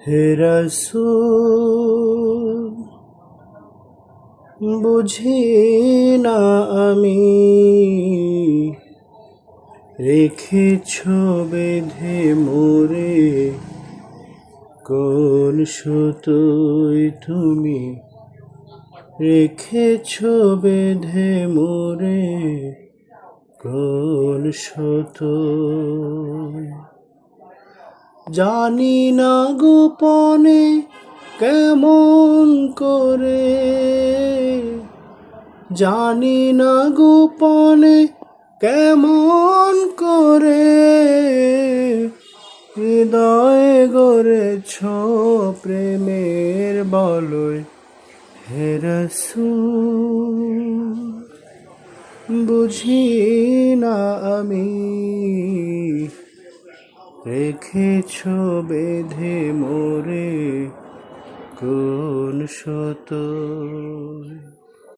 হে রাসূল, বুঝি না আমি রেখেছ বেঁধে মোরে কোন সুতোয় তুমি রেখেছ বেঁধে মোরে কোন সুতোয় জানি না গোপনে কেমন করে, জানি না গোপনে কেমন করে হৃদয়ে গড়েছ প্রেমের বলয়। হে রাসূল, বুঝি না আমি রেখেছ বেঁধে মোরে কোন সুতোয়।